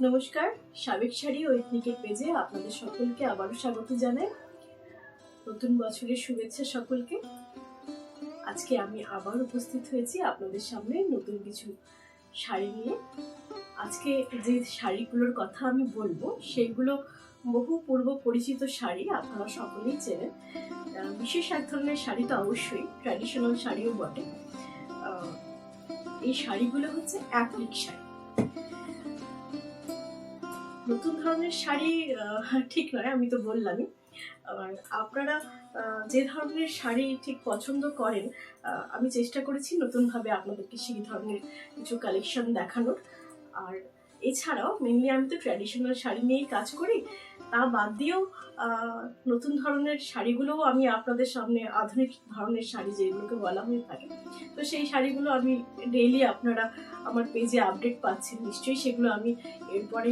নমস্কার, সাবেক শাড়ি ও এথনিকের পেজে আপনাদের সকলকে আবারও স্বাগত জানাই। নতুন বছরের শুভেচ্ছা সকলকে। আজকে আমি আবার উপস্থিত হয়েছি আপনাদের সামনে নতুন কিছু শাড়ি নিয়ে। আজকে যে শাড়িগুলোর কথা আমি বলবো সেগুলো বহু পূর্ব পরিচিত শাড়ি, আপনারা সকলেই চেনেন। বিশেষ এক ধরনের শাড়ি তো অবশ্যই, ট্র্যাডিশনাল শাড়িও বটে। এই শাড়িগুলো হচ্ছে অ্যাপ্লিক শাড়ি। নতুন ধরনের শাড়ি ঠিক নয়, আমি তো বললামই। আর আপনারা যে ধরনের শাড়ি ঠিক পছন্দ করেন, আমি চেষ্টা করেছি নতুনভাবে আপনাদেরকে সেই ধরনের কিছু কালেকশন দেখানোর। আর এছাড়াও মেনলি আমি তো ট্র্যাডিশনাল শাড়ি নিয়েই কাজ করি, তা বাদ দিয়েও নতুন ধরনের শাড়িগুলোও আমি আপনাদের সামনে, আধুনিক ধরনের শাড়ি যেগুলোকে বলা হয়ে থাকে, তো সেই শাড়িগুলো আমি ডেইলি আপনারা আমার পেজে আপডেট পাচ্ছেন নিশ্চয়ই। সেগুলো আমি এরপরে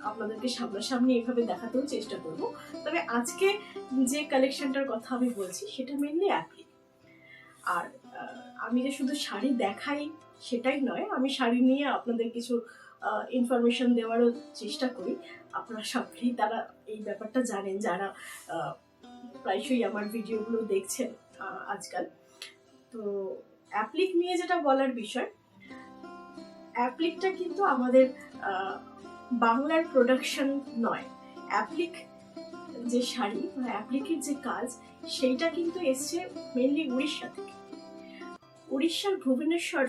আপনাদেরকে সামনাসামনি এভাবে দেখাতেও চেষ্টা করব। তবে আজকে যে কালেকশনটার কথা আমি বলছি সেটা মেনলি অ্যাপ্লিক। আর আমি যে শুধু শাড়ি দেখাই সেটাই নয়, আমি শাড়ি নিয়ে আপনাদের কিছু ইনফরমেশন দেওয়ারও চেষ্টা করি। আপনারা সকলেই তারা এই ব্যাপারটা জানেন, যারা প্রায়শই আমার ভিডিওগুলো দেখছেন আজকাল। তো অ্যাপ্লিক নিয়ে যেটা বলার বিষয়, অ্যাপ্লিকটা কিন্তু আমাদের বাংলার প্রোডাকশন নয়। অ্যাপ্লিক যে শাড়ি বা অ্যাপ্লিকের যে কাজ, সেইটা কিন্তু এসছে মেনলি উড়িষ্যা থেকে। উড়িষ্যার ভুবনেশ্বর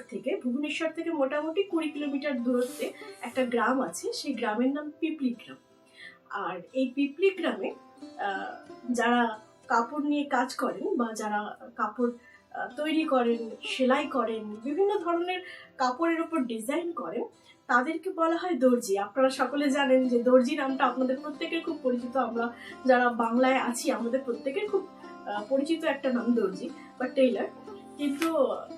থেকে মোটামুটি 20 কিলোমিটার দূরত্বে একটা গ্রাম আছে, সেই গ্রামের নাম পিপলি গ্রাম। আর এই পিপলি গ্রামে যারা কাপড় নিয়ে কাজ করেন বা যারা কাপড় তৈরি করেন, সেলাই করেন, বিভিন্ন ধরনের কাপড়ের উপর ডিজাইন করেন, তাদেরকে বলা হয় দর্জি। আপনারা সকলে জানেন যে দর্জি নামটা আপনাদের প্রত্যেকের খুব পরিচিত। আমরা যারা বাংলায় আছি আমাদের প্রত্যেকের খুব পরিচিত একটা নাম দর্জি বা টেইলার। কিন্তু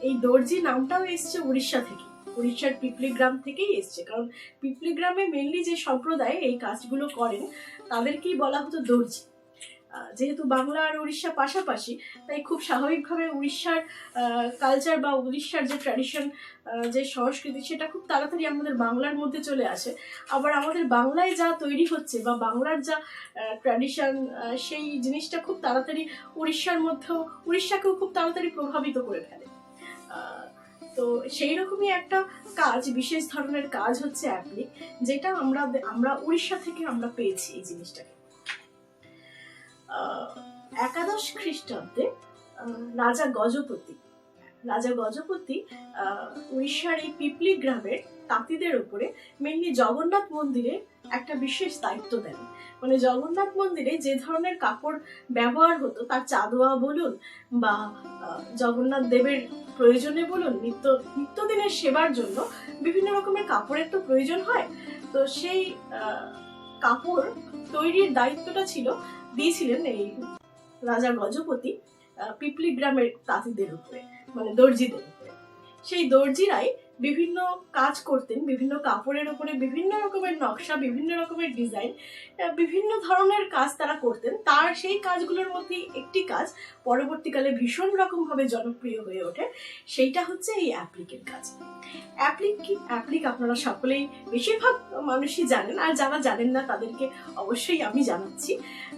এই দর্জি নামটাও এসছে উড়িষ্যা থেকে, উড়িষ্যার পিপলি গ্রাম থেকেই এসছে। কারণ পিপলি গ্রামে মেনলি যে সম্প্রদায় এই কাজগুলো করেন তাদেরকেই বলা হতো দর্জি। যেহেতু বাংলা আর উড়িষ্যা পাশাপাশি, তাই খুব স্বাভাবিকভাবে উড়িষ্যার কালচার বা উড়িষ্যার যে ট্র্যাডিশন, যে সংস্কৃতি, সেটা খুব তাড়াতাড়ি আমাদের বাংলার মধ্যে চলে আসে। আবার আমাদের বাংলায় যা তৈরি হচ্ছে বা বাংলার যা ট্র্যাডিশন, সেই জিনিসটা খুব তাড়াতাড়ি উড়িষ্যাকেও খুব তাড়াতাড়ি প্রভাবিত করে ফেলে। তো সেই রকমই একটা কাজ, বিশেষ ধরনের কাজ হচ্ছে অ্যাপ্লিক, যেটা আমরা উড়িষ্যা থেকে আমরা পেয়েছি এই জিনিসটাকে। একাদশ খ্রিস্টাব্দে রাজা গজপতি উড়িষ্যার এই পিপলি গ্রামের তাঁতিদের উপরে মেনলি জগন্নাথ মন্দিরে একটা বিশেষ দায়িত্ব দেন। মানে জগন্নাথ মন্দিরে যে ধরনের কাপড় ব্যবহার হতো, তার চাঁদোয়া বলুন বা জগন্নাথ দেবের প্রয়োজনে বলুন, নিত্যদিনের সেবার জন্য বিভিন্ন রকমের কাপড়ের তো প্রয়োজন হয়। তো সেই কাপড় তৈরির দায়িত্বটা দিয়েছিলেন এই রাজা গজপতি পিপলি গ্রামের তাঁতিদের উপরে, মানে দর্জিদের উপরে। সেই দর্জিরাই বিভিন্ন কাজ করতেন, বিভিন্ন কাপড়ের উপরে বিভিন্ন রকমের নকশা, বিভিন্ন রকমের ডিজাইন, বিভিন্ন ধরনের কাজ তারা করতেন। তার সেই কাজগুলোর মধ্যে একটি কাজ পরবর্তীকালে ভীষণ রকমভাবে জনপ্রিয় হয়ে ওঠে, সেইটা হচ্ছে এই অ্যাপ্লিকের কাজ। অ্যাপ্লিক আপনারা সকলেই, বেশিরভাগ মানুষই জানেন, আর যারা জানেন না তাদেরকে অবশ্যই আমি জানাচ্ছি।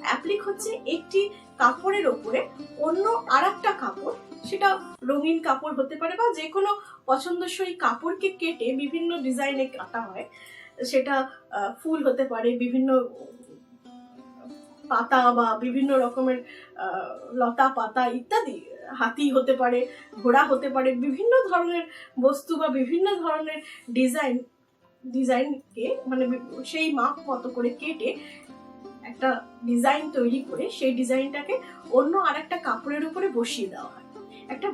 অ্যাপ্লিক হচ্ছে একটি কাপড়ের ওপরে অন্য আর একটা কাপড়, সেটা রঙিন কাপড় হতে পারে বা যে কোনো পছন্দসই কাপড়কে কেটে বিভিন্ন ডিজাইনে কাটা হয়। সেটা ফুল হতে পারে, বিভিন্ন পাতা বা বিভিন্ন রকমের লতা পাতা ইত্যাদি, হাতি হতে পারে, ঘোড়া হতে পারে, বিভিন্ন ধরনের বস্তু বা বিভিন্ন ধরনের ডিজাইনকে মানে সেই মাপ মতো করে কেটে একটা ডিজাইন তৈরি করে সেই ডিজাইনটাকে অন্য আর একটা কাপড়ের উপরে বসিয়ে দেওয়া হয় একটা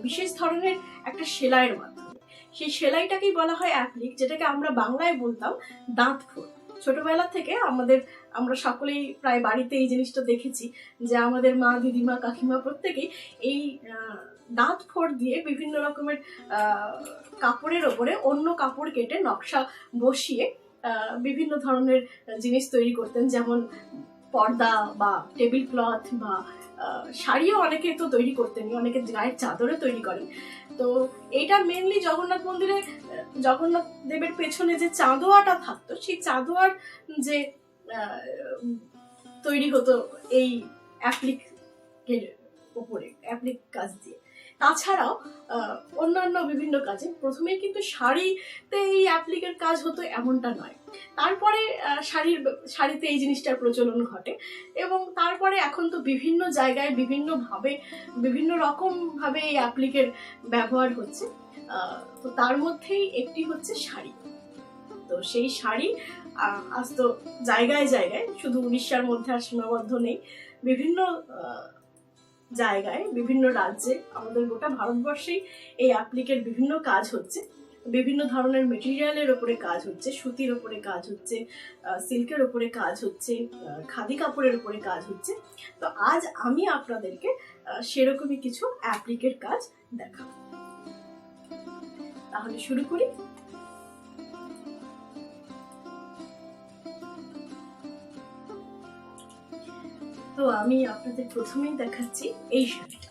বিশেষ ধরনের একটা সেলাইয়ের মাধ্যমে। সেই সেলাইটাকেই বলা হয় অ্যাপ্লিক, যেটাকে আমরা বাংলায় বলতাম দাঁত ফোড়। ছোটবেলা থেকে আমরা সকলেই প্রায় বাড়িতে এই জিনিসটা দেখেছি যে আমাদের মা, দিদিমা, কাকিমা প্রত্যেকেই এই দাঁত ফোড় দিয়ে বিভিন্ন রকমের কাপড়ের ওপরে অন্য কাপড় কেটে নকশা বসিয়ে বিভিন্ন ধরনের জিনিস তৈরি করতেন। যেমন পর্দা বা টেবিল ক্লথ বা শাড়িও অনেকে তো তৈরি করতেন, অনেকে গায়ের চাদরও তৈরি করেন। তো এটা মেনলি জগন্নাথ মন্দিরে জগন্নাথ দেবের পেছনে যে চাঁদোয়াটা থাকতো, সেই চাঁদোয়ার যে তৈরি হতো এই অ্যাপ্লিকের উপরে, অ্যাপ্লিক কাজ দিয়ে। তাছাড়াও অন্যান্য বিভিন্ন কাজে প্রথমে কিন্তু শাড়িতে এই অ্যাপ্লিকের কাজ হতো এমনটা নয়, তারপরে শাড়িতে এই জিনিসটার প্রচলন ঘটে, এবং তারপরে এখন তো বিভিন্ন জায়গায় বিভিন্ন রকম ভাবে এই অ্যাপ্লিকের ব্যবহার হচ্ছে। তো তার মধ্যেই একটি হচ্ছে শাড়ি। তো সেই শাড়ি আজ তো জায়গায় জায়গায়, শুধু উড়িষ্যার মধ্যে আর সীমাবদ্ধ নেই, বিভিন্ন জায়গায় বিভিন্ন রাজ্যে, আমাদের গোটা ভারতবর্ষেই এই অ্যাপ্লিকের বিভিন্ন কাজ হচ্ছে। বিভিন্ন ধরনের মেটেরিয়ালের উপরে কাজ হচ্ছে, সুতির উপরে কাজ হচ্ছে, সিল্কের উপরে কাজ হচ্ছে, খাদি কাপড়ের উপরে কাজ হচ্ছে। তো আজ আমি আপনাদেরকে সেরকমই কিছু অ্যাপ্লিকের কাজ দেখাবো। তাহলে শুরু করি। তো আমি আপনাদের প্রথমেই দেখাচ্ছি এই শাড়িটা।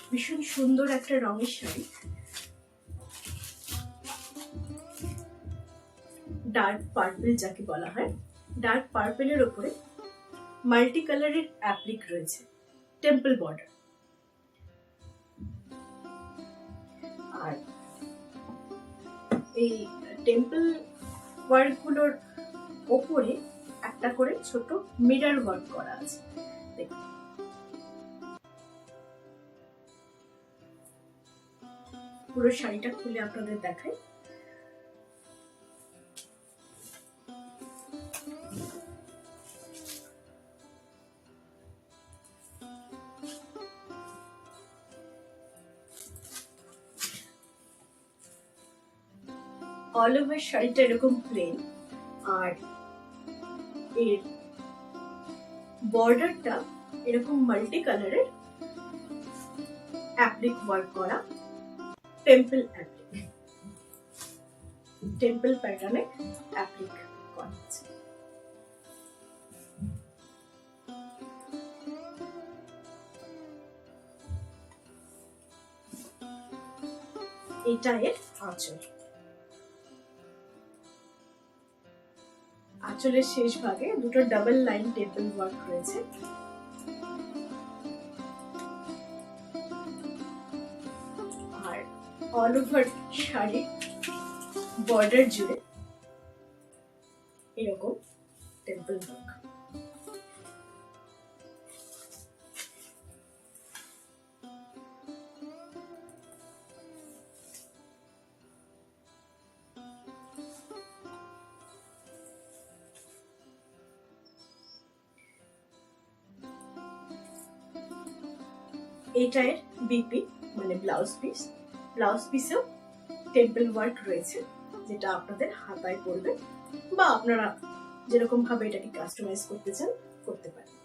ভীষণ সুন্দর একটা রঙের শাড়ি, ডার্ক পার্পল যাকে বলা হয়। ডার্ক পার্পলের উপরে মাল্টি কালারের অ্যাপ্লিক রয়েছে, টেম্পল বর্ডার। আর এই টেম্পল ওয়ার্ক গুলোর ওপরে একটা করে ছোট মিরর ওয়ার্ক করা আছে। দেখুন, পুরো শাড়িটা খুলে আপনাদের দেখাই। অল ওভার শাড়িটা এরকম প্লেন, আর এর বর্ডারটা এরকম মাল্টি কালারের অ্যাপ্লিক ওয়ার্ক করা, টেম্পল অ্যাপ্লিক, টেম্পল প্যাটার্নে অ্যাপ্লিক করা আছে। এটা এর আঁচল। আঁচলের শেষ ভাগে দুটো ডাবল লাইন টেম্পল ওয়ার্ক রয়েছে। আর অল ওভার শাড়ি বর্ডার জুড়ে এরকম টেম্পল ওয়ার্ক। এটা এর বিপি মানে ব্লাউজ পিস। ব্লাউজ পিসেও টেম্পল ওয়ার্ক রয়েছে, যেটা আপনাদের হাতায় পড়বে, বা আপনারা যেরকম ভাবে এটাকে কাস্টমাইজ করতে চান করতে পারেন।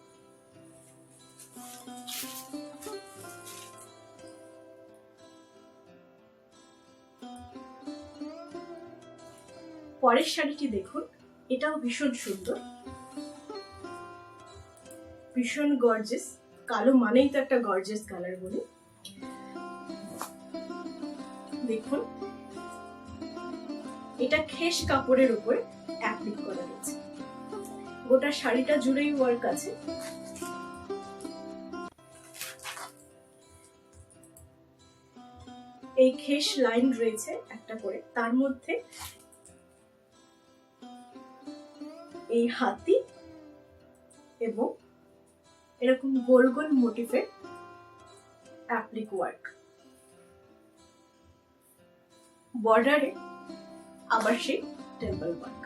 পরের শাড়িটি দেখুন, এটাও ভীষণ সুন্দর, ভীষণ গর্জিয়াস। কালো মানেই তো একটা গর্জিয়াস কালার বলি। দেখুন, এটা খেস কাপড়ের উপরে অ্যাপ্লিক করা রয়েছে। গোটা শাড়িটা জুড়েই ওয়ার্ক আছে। এই খেস লাইন রয়েছে একটা করে, তার মধ্যে এই হাতি এবং এরকম গোল গোল মোটিফের অ্যাপ্লিক ওয়ার্ক। বর্ডারে আবার সেই টেম্পল ওয়ার্ক।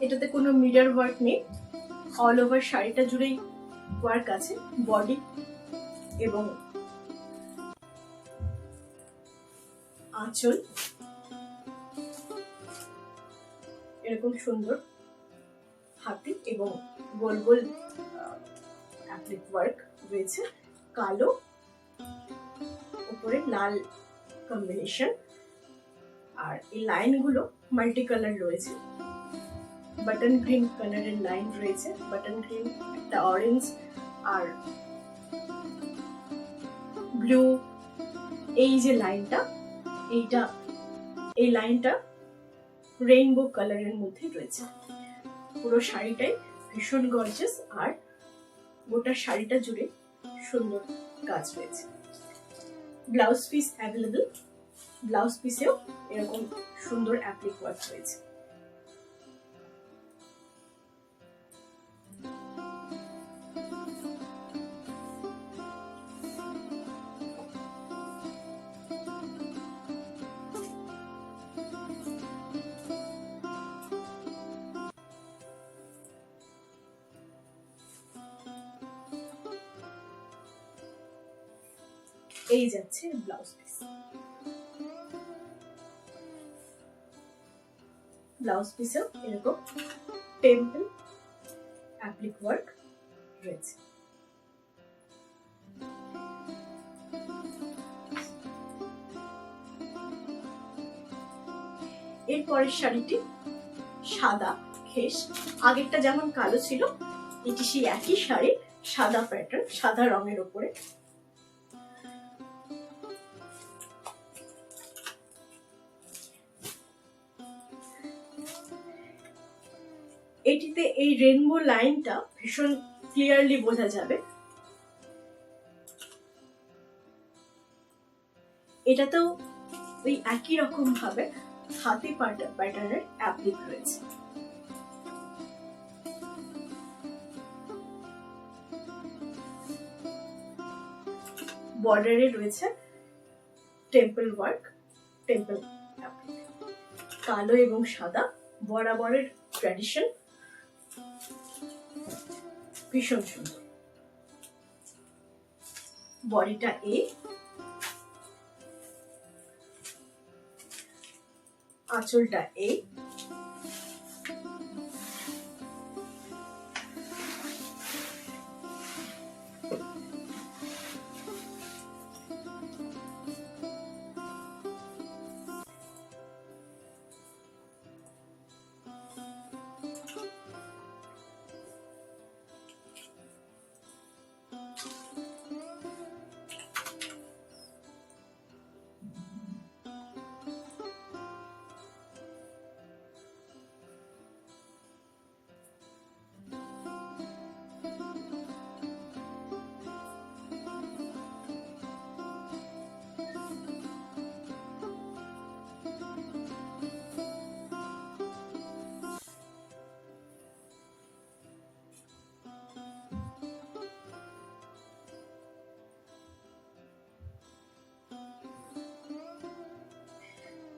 এটাতে কোনো মিরর ওয়ার্ক নেই, অল ওভার শাড়িটা জুড়েই ওয়ার্ক আছে। বডি এবং আঁচল এরকম সুন্দর হাতি এবং গোল গোল অ্যাপ্লিক ওয়ার্ক রয়েছে। কালো উপরে লাল কম্বিনেশন, আর এই লাইনগুলো মাল্টি কালার রয়েছে। বাটন গ্রিন কালারের লাইন রয়েছে, বাটন গ্রিন, একটা অরেঞ্জ আর ব্লু, এই যে লাইনটা, এই লাইনটা রেইনবো কালারের মধ্যে রয়েছে। পুরো শাড়িটাই ভীষণ গর্জিয়াস, আর গোটা শাড়িটা জুড়ে সুন্দর কাজ রয়েছে। ব্লাউজ পিস অ্যাভেলেবল, ব্লাউজ পিসেও এরকম সুন্দর অ্যাপ্লিক ওয়ার্ক রয়েছে। এই যাচ্ছে ব্লাউজ পিস। ব্লাউজ পিসেও এরকম টেম্পল অ্যাপ্লিক ওয়ার্ক রয়েছে। এরপরের শাড়িটি সাদা খেস, আগেরটা যেমন কালো ছিল, এটি সেই একই শাড়ি, সাদা প্যাটার্ন, সাদা রঙের উপরে। এটিতে এই রেনবো লাইনটা ভীষণ ক্লিয়ারলি বোঝা যাবে। এটাতেও ওই একই রকম ভাবে হাতি প্যাটার্নের অ্যাপ্লিক রয়েছে। বর্ডারে রয়েছে টেম্পল ওয়ার্ক, টেম্পল অ্যাপ্লিক। কালো এবং সাদা বরাবরের ট্র্যাডিশন, ভীষণ সুন্দর। বডিটা আঁচলটা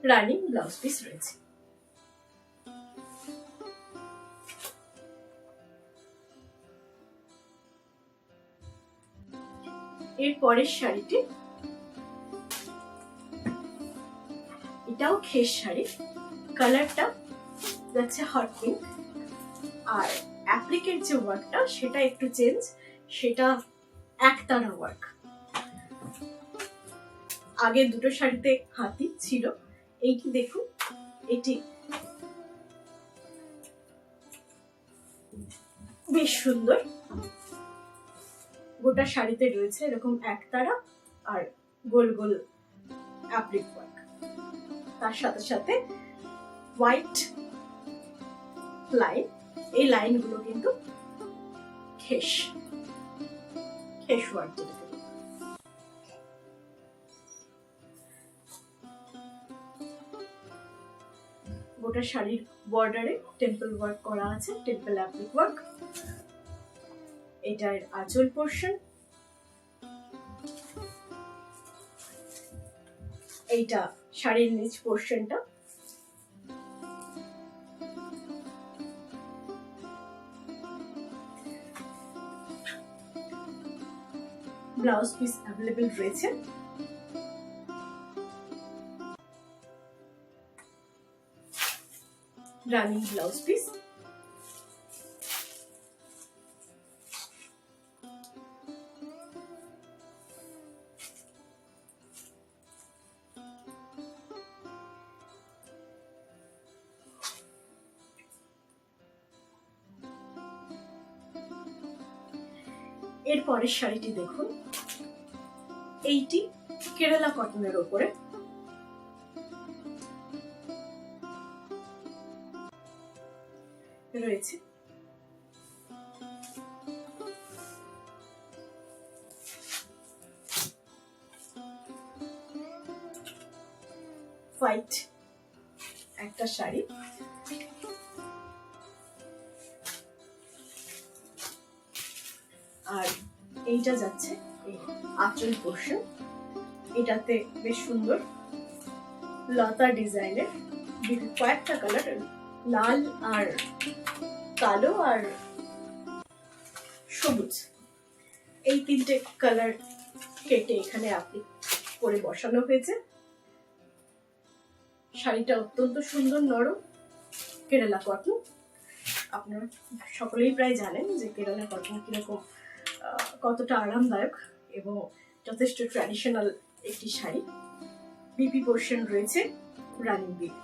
রানিং ব্লাউজ পিস রয়েছে। এর পরের শাড়িটি, এটাও খেস শাড়ি, কালারটা যাচ্ছে হট পিঙ্ক, আর অ্যাপ্লিকের যে ওয়ার্কটা সেটা একটু চেঞ্জ, সেটা একতারা ওয়ার্ক। আগে দুটো শাড়িতে হাতি ছিল, এইটি দেখুন, এটি বেশ সুন্দর। গোটা শাড়িতে রয়েছে এরকম একতারা আর গোল গোল অ্যাপ্লিক ওয়ার্ক, তার সাথে সাথে হোয়াইট লাইন। এই লাইনগুলো কিন্তু খেস ওয়ার্ক। গোটা শাড়ির বর্ডারে টেম্পল ওয়ার্ক করা আছে, টেম্পল অ্যাপ্লিক ওয়ার্ক। এটার আঁচল পোর্শন, এইটা শাড়ির নিচ পোর্শনটা। ব্লাউজ পিস অ্যাভেলেবল রয়েছে। Running blouse piece. এর পরের শাড়িটি দেখুন, এইটি কেরালা কটনের ওপরে। রয়েছে হোয়াইট একটা শাড়ি, আর এইটা যাচ্ছে এই আঁচল পোর্শন। এটাতে বেশ সুন্দর লতা ডিজাইনের কয়েকটা কালার, লাল আর কালো আর সবুজ, এই তিনটে কালার কেটে এখানে আপনি করে বসানো হয়েছে। শাড়িটা অত্যন্ত সুন্দর, নরম, কেরালা কটন। আপনারা সকলেই প্রায় জানেন যে কেরালা কটন কিরকম, কতটা আরামদায়ক এবং যথেষ্ট ট্র্যাডিশনাল একটি শাড়ি। বিপি পোর্শন রয়েছে রানিং বিপ।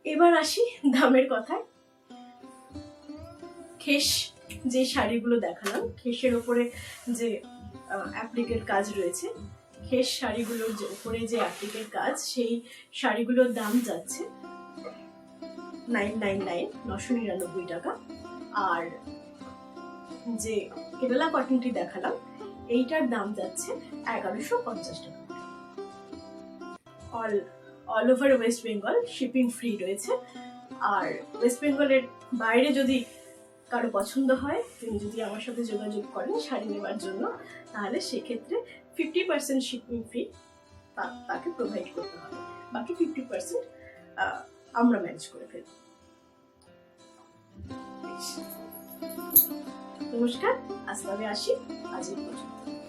এবার আসি দামের কথায়। খেস যে শাড়িগুলো দেখালাম, খেসের ওপরে যে অ্যাপ্লিকের কাজ রয়েছে, খেস শাড়িগুলোর উপরে যে অ্যাপ্লিকের কাজ, সেই শাড়িগুলোর দাম যাচ্ছে 999 টাকা। আর যে কেরালা কটনটি দেখালাম, এইটার দাম যাচ্ছে 1150 টাকা। All over West Bengal shipping free রয়েছে। আর ওয়েস্ট বেঙ্গলের বাইরে যদি কারো পছন্দ হয়, তিনি যদি আমার সাথে যোগাযোগ করেন শাড়ি নেওয়ার জন্য, তাহলে সেক্ষেত্রে 50% শিপিং ফ্রি তাকে প্রোভাইড করতে হবে, বাকি 50% আমরা ম্যানেজ করে ফেলব। নমস্কার, আজ তবে আসি, আজ এই পর্যন্ত।